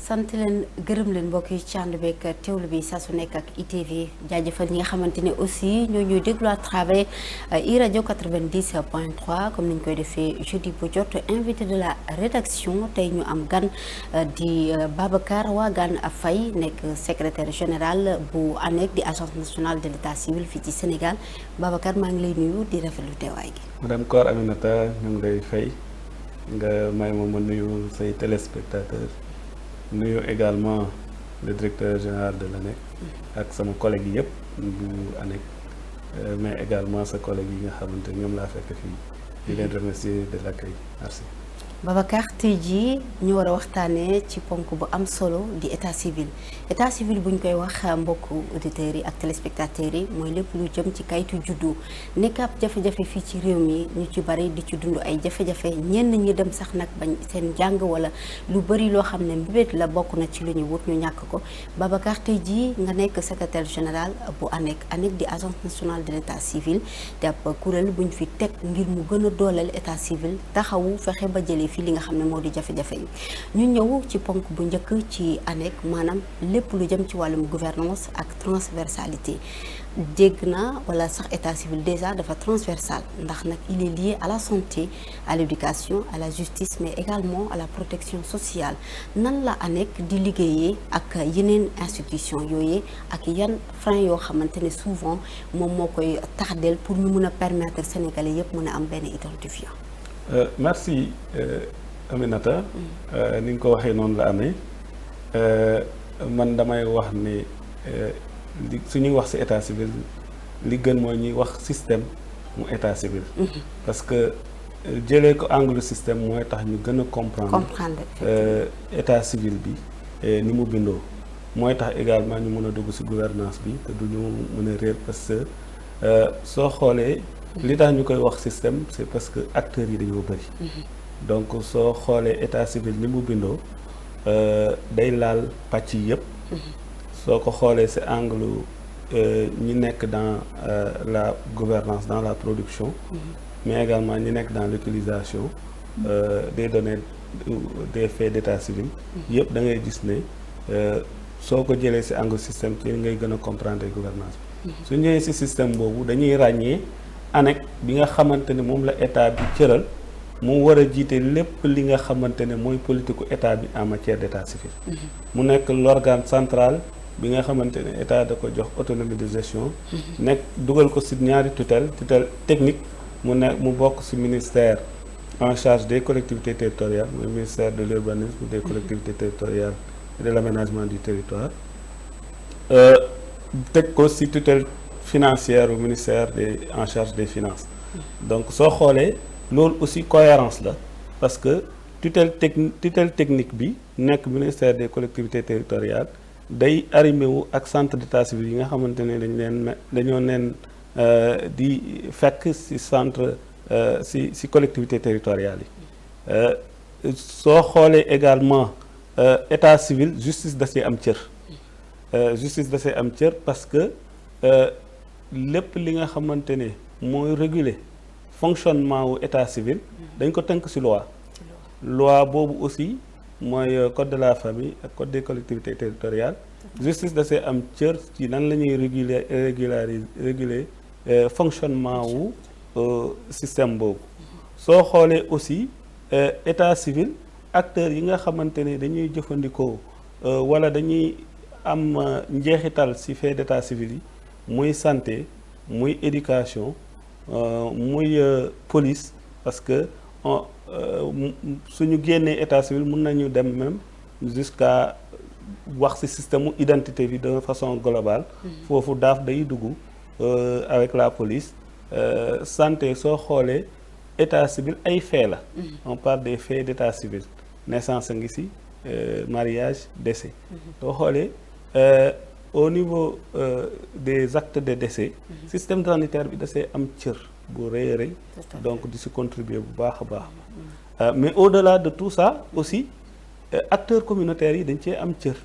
sant leen gërëm leen mbokk yi ci ànd beeg teewlu bi saa su nekk ak ITV jaajëfal ñi nga xamante ne aussi ñoo ñuy déglu à travers iRadio 90.3 comme ni ñu koy defee jeudi bu jot invité de la rédaction tey ñu am gan di Babacar Wagane Faye nekk secrétaire général bu ANEC di agence nationale de l'état civil fii ci Sénégal Babacar maa ngi lay nuyu di rafetlu teewaay gi. madame Kor Aminata ñu ngi lay fay nga may ma nuyu say téléspectateurs. nuyu également le directeur général de l'ANEC ak sama collègue yi yëpp bu ANEC mais également sa collègue yi nga xamante ñoom laa fekk fii di leen remercier de l'accueil merci. Babacar tey jii ñu war a waxtaanee ci ponk bu am solo di état civil bu ñu koy wax mbokku auditeurs yi ak téléspectateurs yi mooy lépp lu jëm ci kayitu juddu nekk ab jafe-jafe fii ci réew mi ñu ci bari di ci dund ay jafe-jafe ñenn ñi dem sax nag bañ seen jàng wala lu bari loo xam ne mbébét la bokk na ci lu ñu wut ñu ñàkk ko Babacar tey jii nga nekk secrétaire général bu ANEC di agence nationale de l'état civil te ab kuréel bu ñu fi teg ngir mu gën a dooleel état civil taxawu fexe ba jëlee fii li nga xam ne moo di jafe-jafe yi ñu ñëw ci ponk bu njëkk ci ANEC maanaam lépp lu jëm ci wàllum gouvernance ak transversalité dégg na wala sax état civil déjà dafa transversal ndax nag il est lié à la santé à l'éducation à la justice mais également à la protection sociale nan la ANEC di liggéeyee ak yeneen institution yooyu ak yan frein yoo xamante ne souvent moom moo koy tardeel pour ñu mun a permettre sénégalais yëpp mun a am benn identifiant. Merci Aminata ni nga ko waxee noonu la amee man damay wax ne su ñuy wax ci état civil li gën mooy ñuy wax système mu état civil parce que jëlee ko angle système mooy tax ñu gën a comprendre état civil bi ni mu bindoo mooy tax également ñu mën a dugg ci gouvernance bi te du ñu mën a réer parce que soo xoolee li tax ñu koy wax système c'est parce que acteurs yi dañoo bëri donc soo xoolee état civil ni mu bindoo day laal pàcc yi yëpp soo ko xoolee ci angle ñi nekk dans la gouvernance dans la production mais également ñi nekk dans l'utilisation des données des faits d'état civil yëpp da ngay gis ne soo ko jëlee ci angle système ci ngay gën a comprendre gouvernance bi su ñëwee ci système boobu dañuy ràññee ANEC bi nga xamante ne moom la état bi cëral mu war a jiite lépp li nga xamante ne mooy politiku état bi en matière d'état civil mu nekk l'organe central bi nga xamante ne état da ko jox autonomie de gestion nekk dugal ko ci ñaari tutelle technique mu bokk ci ministère en charge des collectivités territoriales mooy ministère de l'urbanisme des collectivités territoriales et de l'aménagement du territoire teg ko ci tutelle financière au ministère en charge des finances donc soo xoolee loolu aussi cohérence la parce que tutelle technique bi nekk ministère des collectivités territoriales day arrimé wu ak centre d'état civil yi nga xamante ne dañoo neen di fekk ci centre ci collectivités territoriales yi soo xoolee également état civil justice da ci am cër parce que lépp li nga xamante ne mooy réguler fonctionnement wu état civil dañ ko tënk ci loi boobu aussi mooy code de la famille ak code des collectivités territoriales justice da see am cër ci nan la ñuy réguler fonctionnement wu système boobu soo xoolee aussi état civil acteurs yi nga xamante ne dañuy jëfandikoo wala dañuy am njeexital ci fait d'état civil yi muy santé muy éducation muy police parce que suñu génnee état civil mën nañu dem même jusqu'à wax ci système mu identité bi de façon globale foofu daaf day dugg avec la police santé soo xoolee état civil ay faits la on parle des faits d'état civil naissance a ngi ci mariage décès soo xoolee au niveau des actes de décès système sanitaire bi da see am cër bu rëy a rëy donc di si contribuer bu baax a baax mais au-delà de tout ça aussi acteurs communautaires yi dañ cee am cër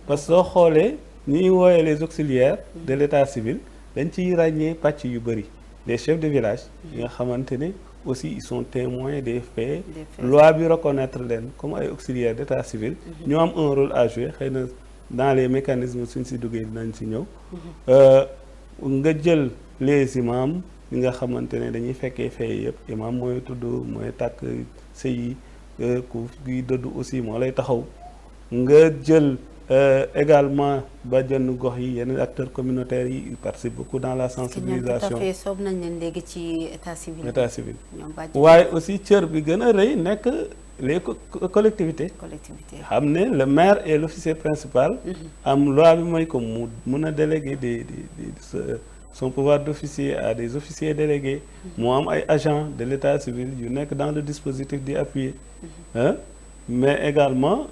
parce que soo xoolee ñi ñuy wooyee les auxiliaires de l'état civil dañ ciy ràññee pàcc yu bëri les chefs de village yi nga xamante ne aussi ils sont témoins des faits loi bi reconnaître leen comme ay auxiliaires d'état civil ñoo am un rôle à jouer xëy na dans les mécanismes suñ si duggee dinañ si ñëw nga jël les imams ñi nga xamante ne dañuy fekkee fee yëpp imam mooy tudd mooy tàkk sëy yi ku gi dëddu aussi moo lay taxaw nga jël également bàjjenu gox yi yeneen acteurs communautaires yi participent beaucoup dans la sensibilisation. tout à fait soob nañ leen léegi ci état civil. état civil waaye aussi cër bi gën a rëy nekk les collectivités. xam ne le maire est l'officier principal. am loi bi mooy ko mu mun a déléguer son pouvoir d'officier à des officiers délégués. mu am ay agents de l'état civil yu nekk dans le dispositif di appuyer. mais également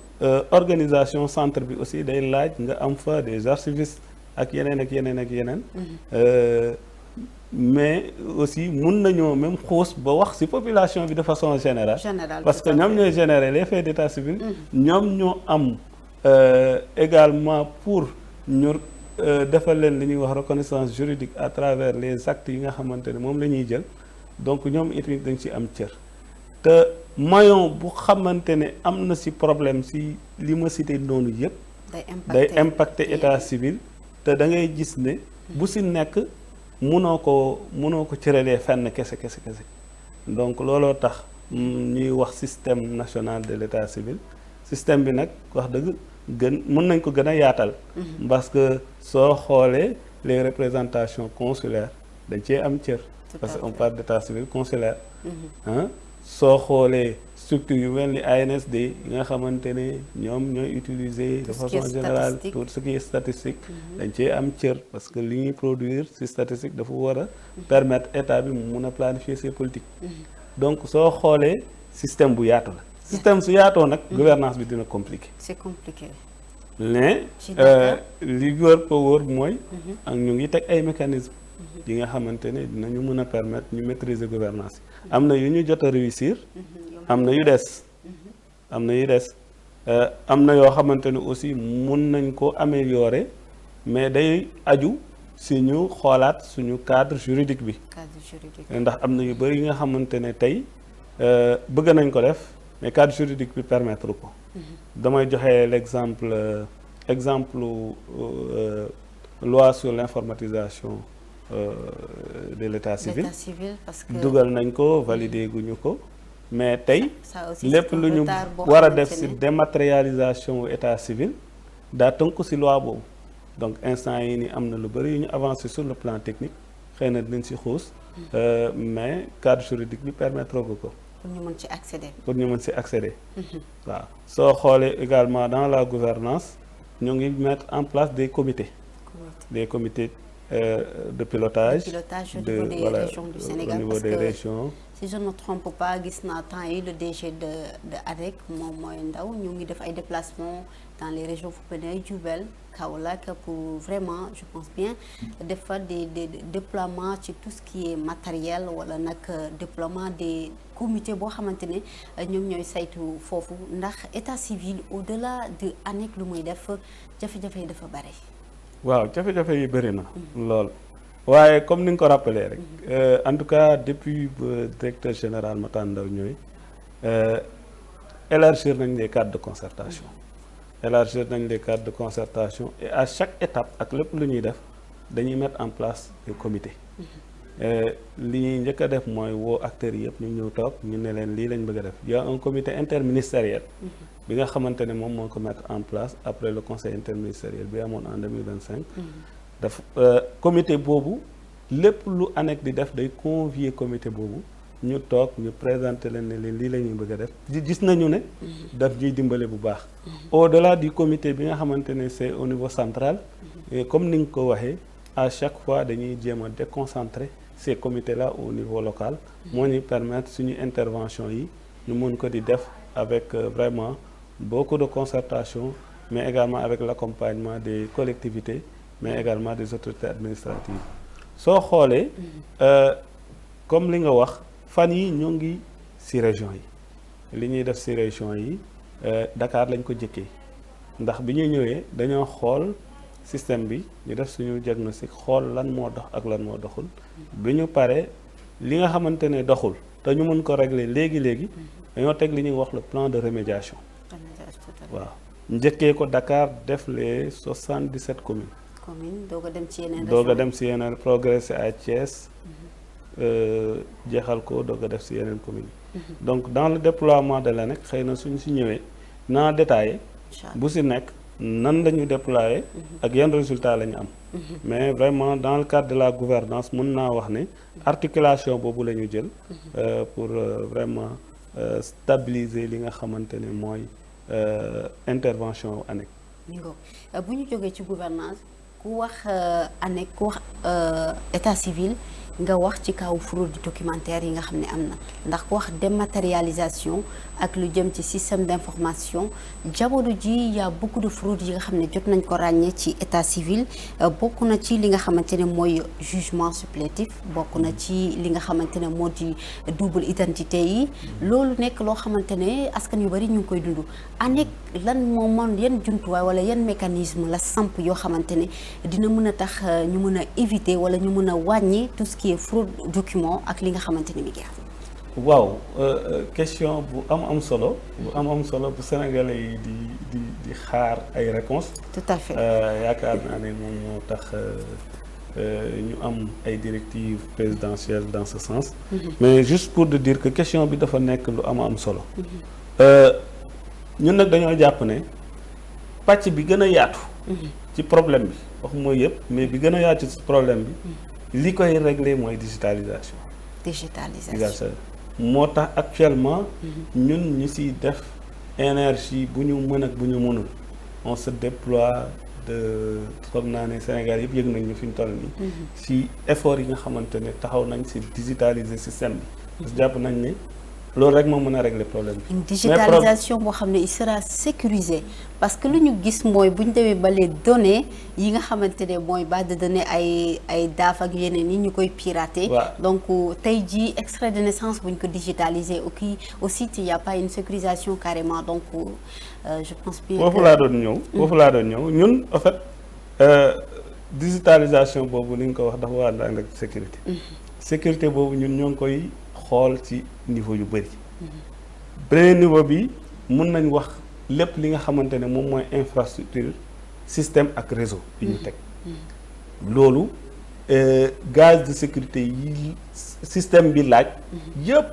organisation centre bi aussi day laaj nga am fa des archivistes ak yeneen ak yeneen ak yeneen. mais aussi mun nañoo même xuus ba wax ci population bi de façon générale. parce que ñoom ñooy générer les faits d'état civil. ñoom ñoo am également pour ñu defal leen li ñuy wax reconnaissance juridique à travers les actes yi nga xamante ne moom la ñuy jël donc ñoom it dañ ci am cër te. maillon bu xamante ne am na ci problème ci li ma cité noonu yëpp day impacter état civil te da ngay gis ne bu ci nekk munoo ko cëralee fenn kese donc looloo tax ñuy wax système national de l'état civil système bi nag wax dëgg mën nañ ko gën a yaatal parce que soo xoolee les représentations consulaires dañ cee am cër parce que on parle d'état civil consulaire soo xoolee structure yu mel ni ANSD yi nga xamante ne ñoom ñooy utiliser de façon générale tout ce qui est statistique dañ cee am cër parce que li ñuy produire ci statistique dafa war a permettre état bi mu mun a planifier ses politiques donc soo xoolee système bu yaatu la système su yaatoo nag gouvernance bi dina compliqué c'est compliqué mais li wër pa wër mooy ak ñu ngi teg ay mécanismes yi nga xamante ne dinañu mën a permettre ñu maîtriser gouvernance yi am na yu ñu jot a réussir am na yu des am na yoo xamante ne aussi mun nañ ko améliorer mais day aju si ñu xoolaat suñu cadre juridique bi ndax am na yu bëri yi nga xamante ne tey bëgg nañ ko def mais cadre juridique bi permettre ko damay joxe exemple loi sur l'informatisation de l'état civil dugal nañ ko valider guñu ko mais tey lépp lu ñu war a def ci dématérialisation wu état civil daa tënku ci loi boobu donc instant yi ni am na lu bëri yu ñu avancé sur le plan technique xëy na dinañ ci xuus mais cadre juridique bi permettre ko pour ñu mën ci accéder waaw soo xoolee également dans la gouvernance ñu ngi mettre en place des comités de pilotage au niveau des régions du Sénégal au niveau des régions. Si je ne me trompe pas gis naa temps yi le DG de ADEC moom mooy ndaw ñu ngi def ay déplacements dans les régions fu mel ne Diourbel Kaolack pour vraiment je pense bien defar des déploiements ci tout ce qui est matériel wala nag déploiement des comités boo xamante ne ñoom ñooy saytu foofu ndax état civil au-delà de ANEC lu muy def jafe-jafe yi dafa bare. waaw jafe-jafe yi bëri na lool waaye comme ni nga ko rappelé rek en tout cas depuis directeur général Matar Ndao ñooy élargir nañ les cadres de concertation et à chaque étape ak lépp lu ñuy def dañuy mettre en place des comités li ñuy njëkk a def mooy woo acteurs yi yëpp ñu ñëw toog ñu ne leen lii lañ bëgg a def y a un comité interministériel bi nga xamante ne moom moo ko mettre en place après le conseil interministériel bi amoon en 2025 daf comité boobu lépp lu ANEC di def day convier comité boobu ñu toog ñu présenter leen ne leen lii la ñuy bëgg a def gis nañu ne daf ñuy dimbale bu baax au-delà du comité bi nga xamante ne c'est au niveau central et comme ni nga ko waxee à chaque fois dañuy jéem a déconcentrer ces comités là au niveau local moo ñuy permettre suñu intervention yi ñu mën ko di def avec vraiment beaucoup de concertation mais également avec l'accompagnement des collectivités mais également des autorités administratives soo xoolee comme li nga wax fan yi ñoo ngi ci région yi li ñuy def ci région yi Dakar lañ ko jëkkee ndax bi ñuy ñëwee dañoo xool système bi ñu def suñu diagnostic xool lan moo dox ak lan moo doxul bi ñu paree li nga xamante ne doxul te ñu mën ko régler léegi dañoo teg li ñuy wax le plan de remédiation. waaw njëkkee ko Dakar def les 77 communes. doog a dem ci yeneen. doog a dem si yeneen progressé à Thiès. jeexal ko doog a def si yeneen communes yi. donc dans le déploiement de l'ANEC xëy na suñu si ñëwee naa détaillé. bu si nekk nan la ñu déployer. ak yan résultats la ñu am. mais vraiment dans le cadre de la gouvernance mën naa wax ne articulation boobu la ñu jël. pour vraiment stabiliser li nga xamante ne mooy intervention ANEC. bu ñu jógee ci gouvernance ku wax ANEC ku wax état civil nga wax ci kaw fraude documentaire yi nga xam ne am na ndax ku wax dématérialisation ak lu jëm ci système d'information jamono ji y a beaucoup de fraude yi nga xam ne jot nañ ko ràññee ci état civil bokk na ci li nga xamante ne mooy jugement supplétif bokk na ci li nga xamante ne moo di double identité yi loolu nekk loo xamante ne askan yu bari ñu ngi koy dund ANEC lan moo mën yan jumtuwaay wala yan mécanisme la samp yoo xamante ne dina mën a tax ñu mën a éviter wala ñu mën a wàññi tout ce qui est fraude document ak li nga xamante ne mi ngi am. waaw question bu am solo bu am solo bu Sénégalais yi di xaar ay réponses. tout à fait yaakaar naa ne moom moo tax ñu am ay directives présidentielles dans ce sens. mais juste pour te dire que question bi dafa nekk lu am solo. ñun nag dañoo jàpp ne pàcc bi gën a yaatu. ci problème bi wax mooy yëpp mais bi gën a yaatu ci problème bi li koy régler mooy digitalisation. moo tax actuellement ñun ñu siy def énergie bu ñu mën ak bu ñu mënul on se déploie de xam naa ne Sénégal yëpp yëg nañ ñu fi ñu toll nii si effort yi nga xamante ne taxaw nañ si digitaliser système bi parce que jàpp nañ ne loolu rek moo mën a régler problème bi. une digitalisation boo xam ne il sera sécurisé parce que lu ñu gis mooy bu ñu demee ba les données yi nga xamante ne mooy base de données ay daaf ak yeneen yi ñu koy pirater. donc tey jii extrait de naissance bu ñu ko digitaliser aussi il y a pas une sécurisation carrément donc je pense bien. foofu laa doon ñëw ñun en fait digitalisation boobu li nga ko wax dafa war a ànd ak sécurité. sécurité boobu ñun ñoo ngi koy xool ci niveau yu bëri. beneen niveau bi mun nañ wax lépp li nga xamante ne moom mooy infrastructure système ak réseau yi ñu teg. loolu gaz de sécurité yi système bi laaj. yëpp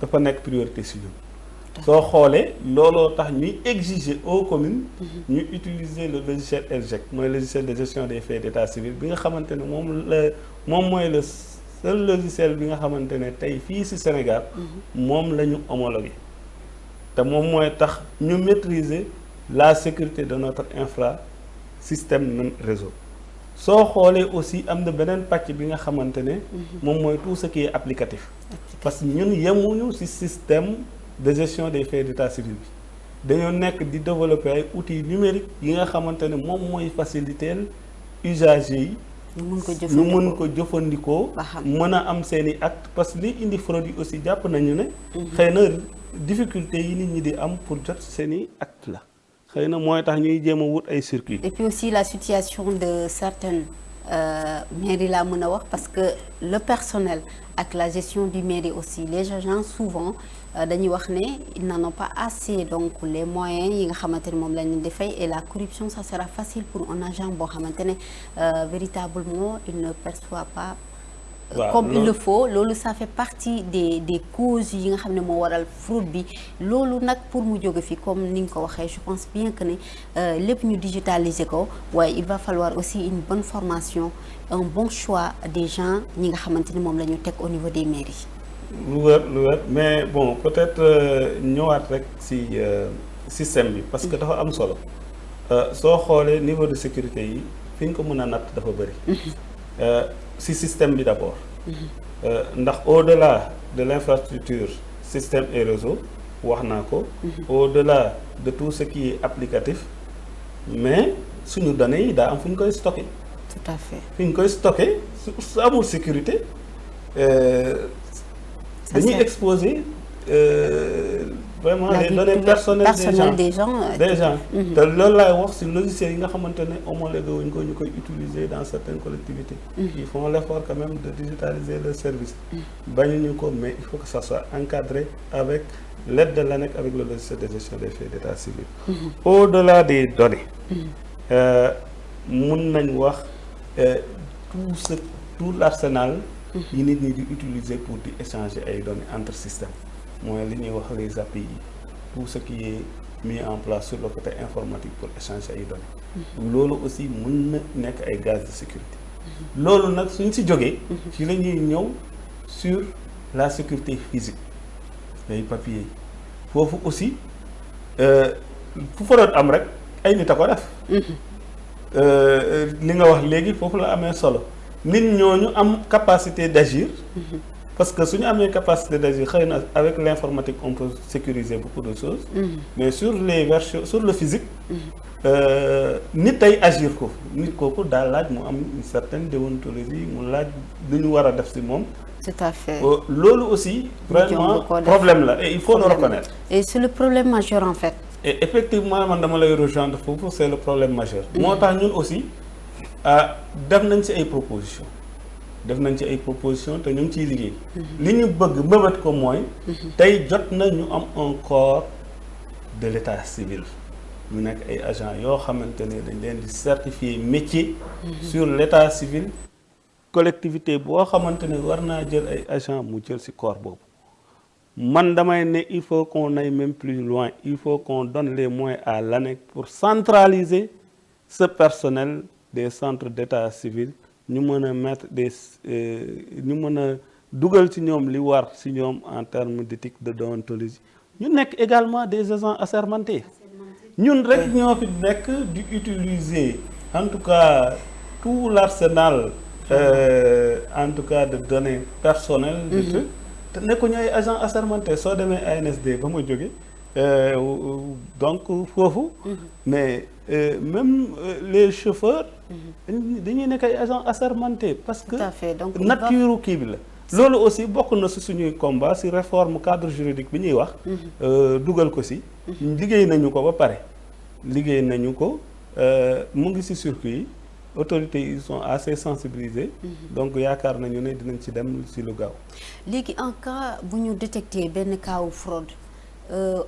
dafa nekk priorité si ñun. soo xoolee looloo tax ñuy exiger aux communes. ñu utiliser le logiciel ELGEC mooy logiciel de gestion des faits d'état civil bi nga xamante ne moom mooy le seul logiciel bi nga xamante ne tey fii ci Sénégal moom la ñu homologué te moom mooy tax ñu maîtriser la sécurité de notre infrasystème non réseau. soo xoolee aussi am na beneen pàcc bi nga xamante ne moom mooy tout ce qui est applicatif parce que ñun yemuñu ci système de gestion des faits d'état civil bi dañoo nekk di développer ay outils numériques yi nga xamante ne moom mooy faciliter usagers yi ñu mën ko jëfandikoo mën a am seeni acte parce que li indi fraude yi aussi jàpp nañu ne xëy na difficulté yi nit ñi di am pour jot seeni acte la xëy na mooy tax ñuy jéem a wut ay circuits. et puis aussi la situation de certaines mairies laa mën a wax parce que le personnel ak la gestion du mairie aussi les agents souvent dañuy wax ne ils n'en ont pas assez donc les moyens yi nga xamante ne moom la ñu di fay et la corruption ça sera facile pour un agent boo xamante ne véritablement il ne perçoit pas comme il le faut loolu ça fait partie des causes yi nga xam ne moo waral fraude bi loolu nag pour mu jóge fi comme ni nga ko waxee je pense bien que ne lépp ñu digitaliser ko waaye il va falloir aussi une bonne formation un bon choix des gens ñi nga xamante ni moom la ñu teg au niveau des mairies. lu wér mais bon peut-être ñëwaat rek ci système bi parce que dafa am solo soo xoolee niveau de sécurité yi fi ñu ko mën a natt dafa bëri. ci système bi d'abord. ndax au-delà de l'infrastructure système et réseau wax naa ko. au-delà de tout ce qui est applicatif mais suñu données yi daa am fu ñu koy stocké. tout à fait fi ñu koy stocké su amul sécurité. dañuy exposer vraiment les données personnelles des gens te loolu laay wax ci logiciels yi nga xamante ne homologué wuñ ko ñu koy utiliser dans certaines collectivités qui font l'effort quand même de digitaliser le service bañuñu ko, mais il faut que ça soit encadré avec l'aide de l'ANEC, avec le logiciel de gestion des faits d'état civil. Au-delà des données mun nañ wax tout l'arsenal yi nit ñi di utiliser pour di échanger ay données entre systèmes, mooy li ñuy wax les API, tout ce qui est mis en place sur le côté informatique pour échanger ay données. Loolu aussi mun na nekk ay gaz de sécurité. Loolu nag suñ si jógee ci la ñuy ñëw sur la sécurité physique, les papiers foofu aussi fu faroot am rek ay nit a ko def. Li nga wax léegi foofu la amee solo, nit ñooñu am capacité d'agir, parce que suñu amee capacité d'agir xëy na avec l'informatique on peut sécuriser beaucoup de choses, mais sur les versions sur le physique nit ay agir ko nit kooku daal laaj mu am une certaine déontologie, mu laaj lu ñu war a def ci moom. Tout à fait. Loolu aussi vraiment problème là et il faut le reconnaître. Et c'est le problème majeur en fait. Et effectivement man dama lay rejoindre foofu, c'est le problème majeur. Moo tax ñun aussi def nañ ci ay propositions. Def nañ ci ay propositions te ñu ngi ciy liggéey. Li ñu bëgg mëbët ko mooy tey jot na ñu am un corps de l'état civil. Ñu nekk ay agents yoo xamante ne dañ leen di certifier métier sur l'état civil. Collectivité boo xamante ne war naa jël ay agents mu jël ci corps boobu. Man damay ne il faut qu'on aille même plus loin, il faut qu'on donne les moyens à l'ANEC pour centraliser ce personnel des centres d'état civil, ñu mën a mettre ñu mën a dugal ci ñoom li war ci ñoom en termes d'éthique, de déontologie. Ñu nekk également des agents assermentés. Ñun rek ñoo fi nekk di utiliser en tout cas tout l'arsenal en tout cas de données personnelles de trucs te nekkuñu ay agents assermentés. Soo demee ANSD ba ma jóge donc foofu mais même les chauffeurs dañuy nekk ay agents assermentés parce que nature kii bi la. Loolu aussi bokk na ci suñuy combat ci réforme cadre juridique bi ñuy wax dugal ko ci liggéey nañu ko ba pare liggéey nañu ko mu ngi ci circuit yi. Autorités ils sont assez sensibilisés. Donc yaakaar nañu ne dinañ ci dem ci lu gaaw. Léegi en cas bu ñu détecté benn cas wu fraude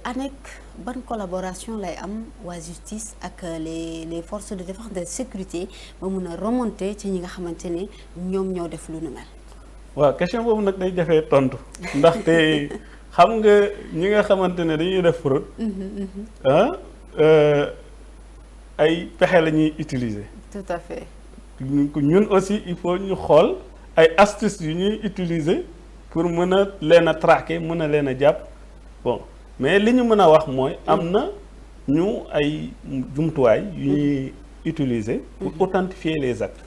ANEC ban collaboration lay am waa justice ak les forces de défense de sécurité ba mun a remonter ci ñi nga xamante ne ñoom ñoo def lu nu mel. waaw question boobu nag day jafee tontu ndaxte xam nga ñi nga xamante ne dañuy def fraude ay pexe la ñuy utiliser. Tout à fait. Ñun aussi il faut ñu xool ay astuces yu ñuy utiliser pour mën a leen a traquer mën a leen a jàpp bon mais li ñu mën a wax mooy am na ñu ay jumtuwaay yu ñuy utiliser pour authentifier les actes.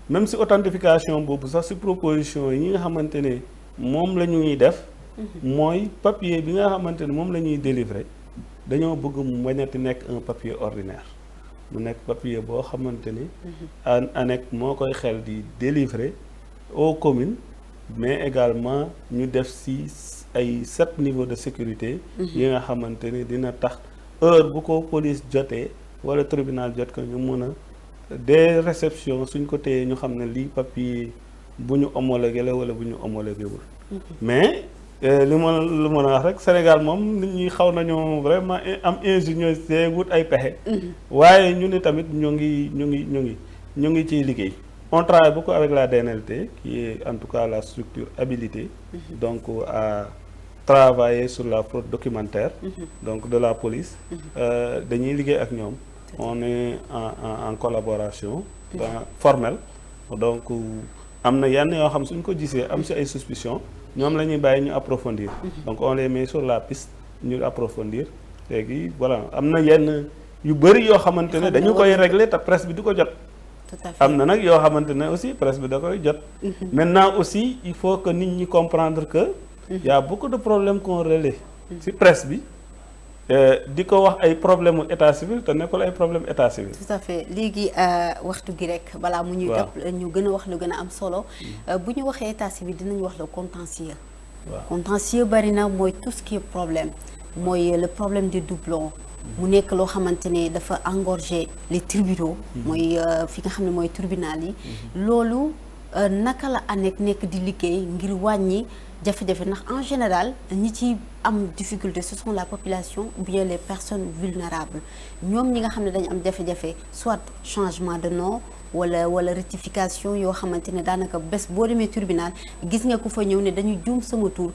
Même si authentification boobu sax ci proposition yi nga xamante ne moom la ñuy def mooy papier bi nga xamante ne moom la ñuy délivrer dañoo bëgg mu bañati nekk un papier ordinaire. Mu nekk papier boo xamante ni ANEC moo koy xel di délivrer aux communes mais également ñu def ci ay 7 niveaux de sécurité yi nga xamante ni dina tax heure bu ko police jotee wala tribunal jot ko ñu mën a des réceptions suñ ko téyee ñu xam ne lii papier bu ñu homologué la wala bu ñu homologué wul mais li ma lu mën a wax rek Sénégal moom nit ñi xaw nañu vraiment am ingéniosité wut ay pexe. waaye ñu ni tamit ñu ngi ciy liggéey. On travaille beaucoup avec la DNLT qui est en tout cas la structure habilitée donc à travailler sur la fraude documentaire donc de la police. Dañuy liggéey ak ñoom. On est en collaboration formelle donc am na yenn yoo xam suñ ko gisee am ci ay suspicion ñoom la ñuy bàyyi ñu approfondir. Donc on les met sur la piste ñu approfondir léegi voilà am na yenn yu bëri yoo xamante ne dañu koy régler te presse bi di ko jot. am na nag yoo xamante ne aussi presse bi da koy jot. Maintenant aussi il faut que nit ñi comprendre que y a beaucoup de problèmes qu'on relaie ci presse bi di ko wax ay problème état civil te nekkul ay problème état civil. Tout à fait léegi waxtu gi rek balaa mu ñuy dab ñu gën a wax lu gën a am solo bu ñu waxee état civil dinañ wax le contentieux. Contentieux bari na mooy tout ce qui est problème mooy le problème des doublons. mu nekk loo xamante ne dafa engorger les tribunaux. mooy fi nga xam ne mooy tribunal yi. loolu naka la ANEC nekk di liggéey ngir wàññi jafe-jafe ndax en général ñi ci am difficulté ce sont la population ou bien les personnes vulnérables ñoom ñi nga xam ne dañu am jafe-jafe soit changement de nom wala rectification yoo xamante ne daanaka bés boo demee tribunal gis nga ku fa ñëw ne dañu juum sama tur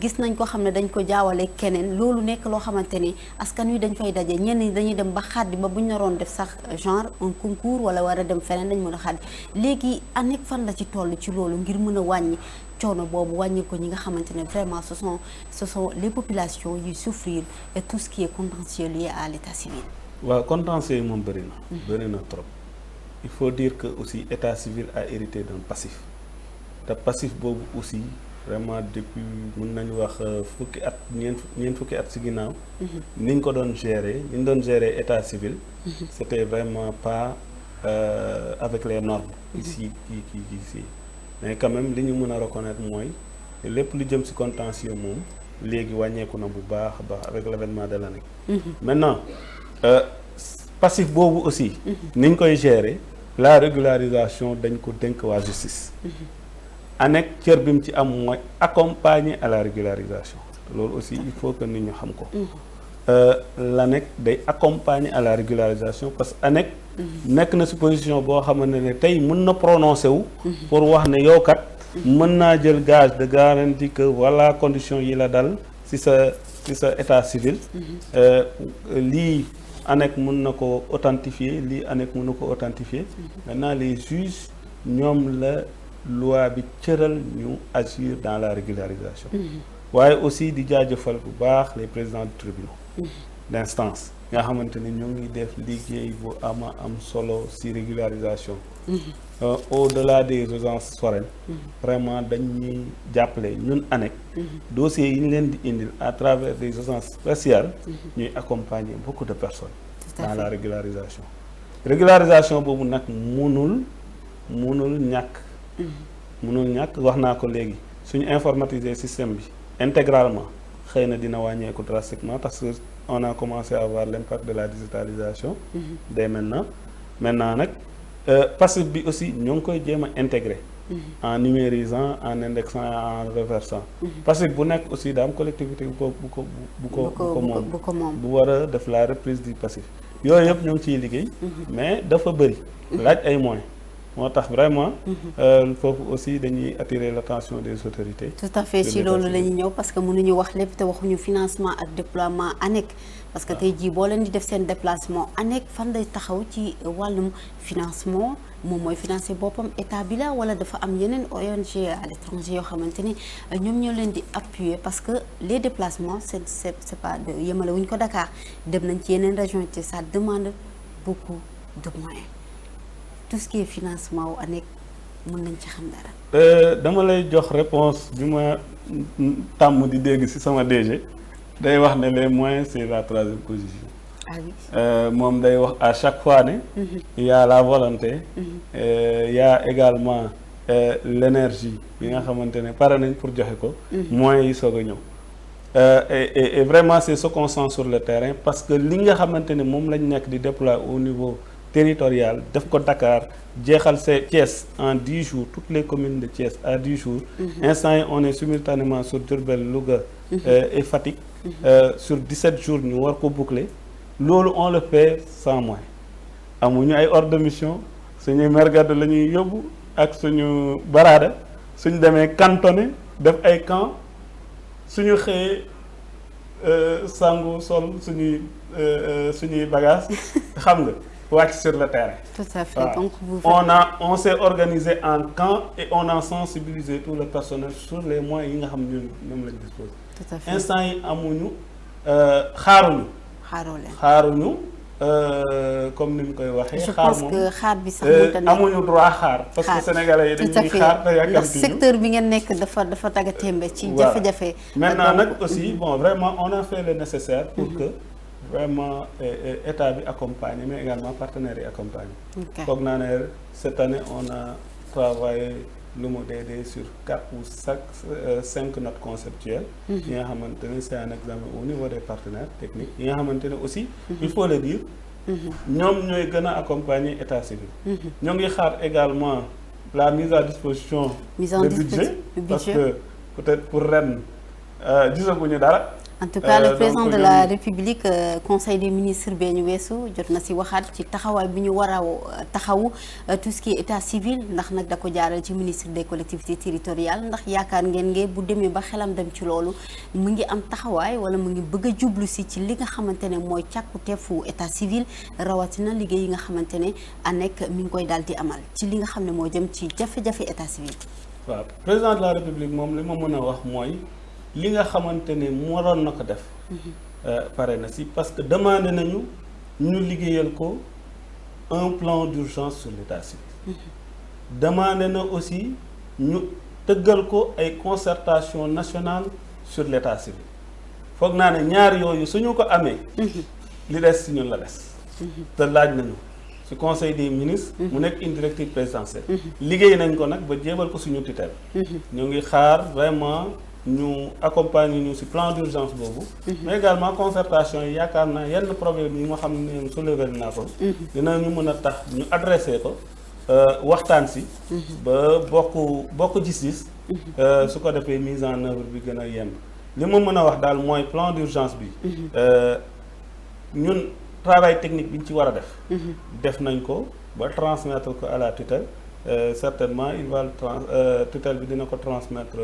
gis nañ ko xam ne dañ ko jaawale keneen loolu nekk loo xamante ni askan wi dañ fay daje ñenn ñi dañuy dem ba xaddi ba bu ñu naroon def sax genre un concours wala war a dem feneen dañ mën a xaddi léegi ANEC fan la ci toll ci loolu ngir mën a wàññi coono boobu wàññi ko ñi nga xamante ne vraiment ce sont les populations yuy souffrir et tout ce qui est contentieux lié à l'état civil. waaw contentieux yi moom bëri na trop. Il faut dire que aussi état civil a hérité d'un passif te passif boobu aussi vraiment depuis mën nañu wax fukki at ñeent fukki at ci ginnaaw. ni ñu ko doon gérer ni ñu doon gérer état civil. c'était vraiment pas avec les normes. ici mais quand même li ñu mën a reconnaître mooy lépp lu jëm ci contentieux moom léegi wàññeeku na bu baax a baax avec l'avènement de l'ANEC. maintenant passif boobu aussi. ni ñu koy gérer. La régularisation dañ ko dénk waa justice. ANEC cër bi mu ci am mooy accompagner à la régularisation loolu aussi il faut que nit ñu xam ko. l'ANEC day accompagner à la régularisation parce que ANEC. nekk na ci position boo xamante ne tey mën na prononcer wu. pour wax ne yow kat. mën naa jël gage de garantie que voilà condition yi la dal ci sa état civil. lii. ANEC mën na ko authentifier lii ANEC mën na ko authentifier maintenant les juges ñoom la loi bi cëral ñu agir dans la régularisation waaye aussi di jaajëfal bu baax les présidents de tribunaux d'instance nga xamante ne ñoo ngi def liggéey bu am solo ci régularisation au-delà des audiences foraines vraiment dañuy jàppale ñun ANEC dossiers yi ñu leen di indil à travers des audiences spéciales ñuy accompagner beaucoup de personnes dans la régularisation boobu nag mënul ñàkk wax naa ko léegi suñu informatiser système bi intégralement xëy na dina wàññeeku drastiquement parce que on a commencé à voir l'impact de la digitalisation dès maintenant nag passif bi aussi ñoo ngi koy jéem a intégrer en numérisant en indexant en reversant passif bu nekk aussi daa am collectivité bu ko moom bu war a def la reprise du passif yooyu yëpp ñoo ngi ciy liggéey mais dafa bëri laaj ay moyens moo tax vraiment foofu aussi dañuy attirer l'attention des autorités. Tout à fait ci loolu la ñuy ñëw parce que mënuñu wax lépp te waxuñu financement ak déploiement ANEC parce que tey jii boo leen di def seen déplacement ANEC fan lay taxaw ci wàllum financement moom mooy financer boppam état bi la wala dafa am yeneen ONG à l'étranger yoo xamante ni ñoom ñoo leen di appuyer parce que les déplacements c'est pas de yemale wuñ ko Dakar dem nañ ci yeneen région ci ça demande beaucoup de moyens tout ce qui est financement wu ANEC mën nañ ci xam dara. dama lay jox réponse bi ma tàmm di dégg ci sama DG day wax ne les moyens c'est la troisième position. Ah oui. moom day wax à chaque fois ne. Il y a la volonté. Il y a également l'énergie bi nga xamante ne pare nañ pour joxe ko. moyens yi soog a ñëw. Et vraiment c'est ce qu'on sent sur le terrain parce que li nga xamante ne moom lañ nekk di déployer au niveau territorial def ko Dakar jeexal Thiès en 10 jours toutes les communes de Thiès à 10 jours. Instant yi on est simultanément sur Diourbel, Louga et Fatick. Sur 17 jours ñu war ko boucler. loolu on le fait sans moyens amuñu ay ordre de mission suñuy mergade la ñuy yóbbu ak suñu baraada suñu demee cantonné def ay camp suñu xëyee sangu sol suñuy bagage xam nga wàcc sur le terrain. Tout à fait. Voilà. Donc vous on s'est organisé en camp et on a sensibilisé tout le personnel sur les moyens yi nga xam ñoom lañ dispose. Tout à fait. Instant yi amuñu xaaruñu comme ni mu koy waxee. je xaar pense moom que xaar bi sax mënut a nekk amuñu droit xaar. parce que sénégalais yi tout à dañuy xaar te fait yàkkamti ndax ñu. secteur bi ngeen nekk dafa tagga témbe ci Voilà. jafe-jafe. Maintenant Donc, nag aussi bon vraiment on a fait le nécessaire pour que vraiment état bi accompagne mais également partenaires yi accompagne. ok. foog naa ne cette année on a travaillé lu mu dee sur 4 ou 5 notes conceptuelles. yi nga xamante ne c'est un examen au niveau des partenaires techniques yi nga xamante ne aussi. il faut le dire. ñoom ñooy gën a accompagner état civil. ñoo ngi xaar également la mise à disposition. de budget parce que peut-être pour ren gisaguñu dara. en tout cas le président de la République conseil des ministres bee ñu weesu jot na ci waxaat ci taxawaay bi ñu war a taxawu tout ce qui est état civil ndax nag da ko jaaral ci ministre des collectivités territoriales ndax yaakaar ngeen bu demee ba xelam dem ci loolu mu ngi am taxawaay wala mu ngi bëgg a jublu ci li nga xamante ne mooy càkkuteefu état civil rawatina liggéey yi nga xamante ne ANEC mi ngi koy daal di amal ci li nga xam ne moo jëm ci jafe-jafe état civil. waaw président de la République moom li ma mën a wax mooy. li nga xamante ne waroon na ko def pare na si parce que demandé nañu ñu liggéeyal ko un plan d'urgence sur l'état civil demandé na aussi ñu tëggal ko ay concertation nationale sur l'état civil foog naa ne ñaar yooyu suñu ko amee li des si ñun la des te laaj nañu ci conseil des ministres mu nekk une directive présidentielle liggéey nañ ko nag ba jébal ko suñu tutelle ñu ngi xaar vraiment ñu accompagner ñu ci plan d'urgence boobu mais également concertation yi yaakaar naa yenn problème yi nga xam ne soulevé naa ko dinañu mën a tax ñu adressé ko waxtaan ci ba bokk gis-gis su ko defee mise en œuvre bi gën a yemb li ma mën a wax daal mooy plan d'urgence bi ñun travail technique bi ñu ci war a def nañ ko ba transmettre ko à la tutelle certainement il va tutelle bi dina ko transmettre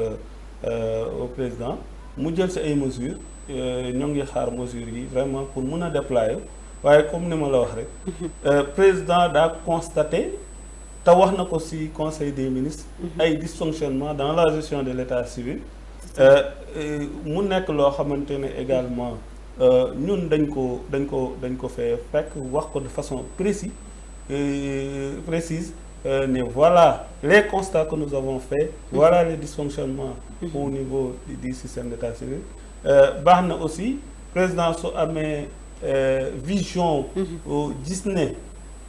au président mu jël ci ay mesures ñoo ngi xaar mesures yi vraiment pour mun a déployer waaye comme ni ma la wax rek président daa constaté te wax na ko ci conseil des ministres ay dysfonctionnements dans la gestion de l'état civil mu nekk loo xamante ne également ñun dañ ko fee fekk wax ko de façon précise mais voilà les constats que nous avons faits voilà les dysfonctionnements au niveau du système d'état civil baax na aussi président su amee vision gis ne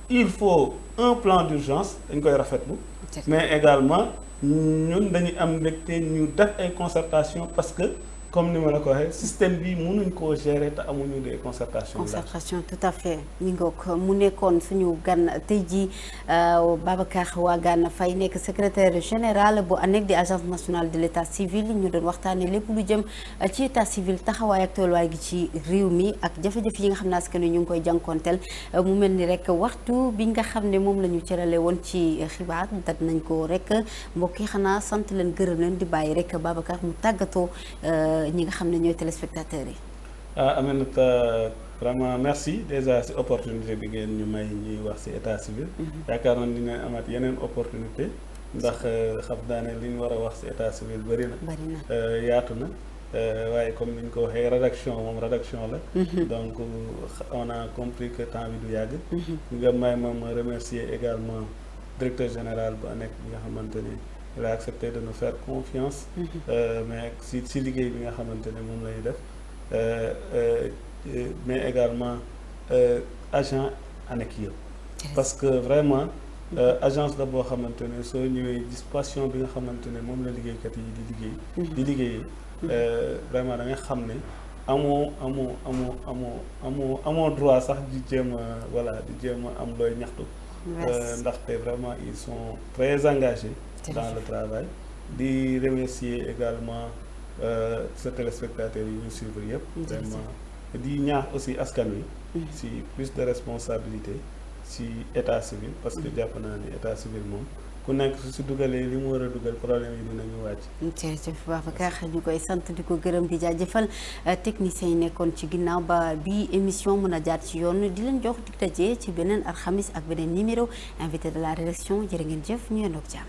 il faut un plan d'urgence dañ koy rafetlu mais également ñun dañuy am mbégte ñu def ay concertation parce que comme ni ma la ko waxee système bi mënuñ koo gérer te amuñu des concertations. concertation tout à fait mi ngoog mu nekkoon suñu gan tey jii Babacar Wagane Faye nekk secrétaire général bu ANEC di agence nationale de l'état civil ñu doon waxtaanee lépp lu jëm ci état civil taxawaay ak tolluwaay gi ci réew mi ak jafe-jafe yi nga xam ne askan wi ñu ngi koy jànkonteel mu mel ni rek waxtu bi nga xam ne moom la ñu cërale woon ci xibaar dat nañ ko rek mbokk yi xanaa sant leen gërëm leen di bàyyi rek Babacar mu tàggatoo. ñi nga xam ne ñooy téléspectateurs yi. Aminata vraiment merci déjà ci opportunité bi ngeen ñu may ñuy wax ci état civil. yaakaar naa dina amaat yeneen opportunité ndax xam naa ne li ñu war a wax ci état civil bari na. yaatu na waaye comme ni ñu ko waxee rédaction la. donc on a compris que temps bi du yàgg. nga may ma remercier également directeur général bu ANEC bi nga xamante ni. il a accepté de nous faire confiance mais si liggéey bi nga xamante ne moom lay def mais également agent ANEC yëpp parce que vraiment agence la boo xamante ne soo ñëwee gis passion bi nga xamante ne moom la liggéeykat yi di liggéey vraiment da nga xam ne amoo droit sax di jéem a am looy ñaxtu ndaxte vraiment ils sont très engagés dans le travail di remercier également sa téléspectateurs yi ñu suivre yëpp vraiment di ñaax aussi askan wi si plus de responsabilité si état civil parce que jàpp naa ni état civil moom ku nekk su dugalee li mu war a dugal problème yi dinañu wàcc. jërëjëf Babacar ñu koy sant di ko gërëm di jaajëfal techniciens yi nekkoon ci ginnaaw ba bi émission mën a jaar ci yoon di leen jox dig daje ci beneen alxamis ak beneen numéro invité de la rédaction jërë ngeen jëf ñu yendoog jàmm.